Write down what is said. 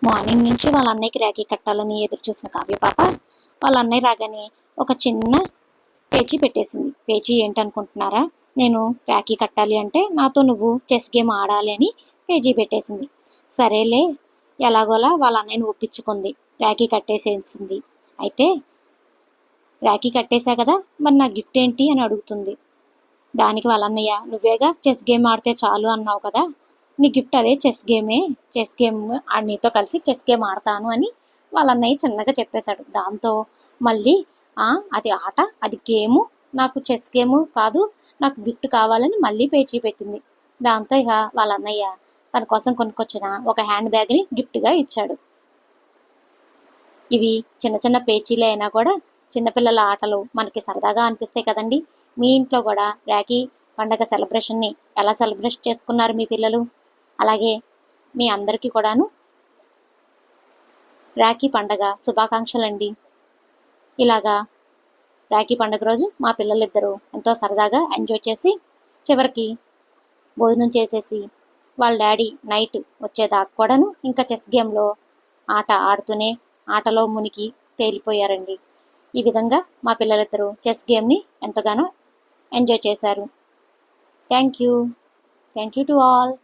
Morning నుంచి వాళ్ళ అన్నయ్యకి రాఖీ కట్టాలని ఎదురు చూసిన కావ్య పాప వాళ్ళ అన్నయ్య రాగానే ఒక చిన్న పేచీ పెట్టేసింది. పేచీ ఏంటనుకుంటున్నారా? నేను రాఖీ కట్టాలి అంటే నాతో నువ్వు చెస్ గేమ్ ఆడాలి అని పేచీ పెట్టేసింది. సరేలే, ఎలాగోలా వాళ్ళ అన్నయ్యని ఒప్పించుకుంది, రాఖీ కట్టేసేసింది. అయితే రాఖీ కట్టేశా కదా, మరి నా గిఫ్ట్ ఏంటి అని అడుగుతుంది. దానికి వాళ్ళ అన్నయ్య, నువ్వేగా చెస్ గేమ్ ఆడితే చాలు అన్నావు కదా, నీ గిఫ్ట్ అదే చెస్ గేమే, చెస్ గేమ్ నీతో కలిసి చెస్ గేమ్ ఆడతాను అని వాళ్ళ అన్నయ్య చిన్నగా చెప్పేశాడు. దాంతో మళ్ళీ అది ఆట, అది గేము, నాకు చెస్ గేము కాదు, నాకు గిఫ్ట్ కావాలని మళ్ళీ పేచీ పెట్టింది. దాంతో ఇక వాళ్ళ అన్నయ్య తన కోసం కొనుక్కొచ్చిన ఒక హ్యాండ్ బ్యాగ్ని గిఫ్ట్గా ఇచ్చాడు. ఇవి చిన్న చిన్న పేచీలే అయినా కూడా చిన్నపిల్లల ఆటలు మనకి సరదాగా అనిపిస్తాయి కదండి. మీ ఇంట్లో కూడా రాఖీ పండగ సెలబ్రేషన్ని ఎలా సెలబ్రేట్ చేసుకున్నారు మీ పిల్లలు? అలాగే మీ అందరికీ కూడాను రాఖీ పండగ శుభాకాంక్షలండి. ఇలాగా రాఖీ పండగ రోజు మా పిల్లలిద్దరూ ఎంతో సరదాగా ఎంజాయ్ చేసి చివరికి భోజనం చేసేసి వాళ్ళ డాడీ నైట్ వచ్చేదాకా కూడాను ఇంకా చెస్ గేమ్లో ఆట ఆడుతూనే ఆటలో మునిగి తేలిపోయారండి. ఈ విధంగా మా పిల్లలిద్దరూ చెస్ గేమ్ని ఎంతగానో ఎంజాయ్ చేశారు. Thank you to all.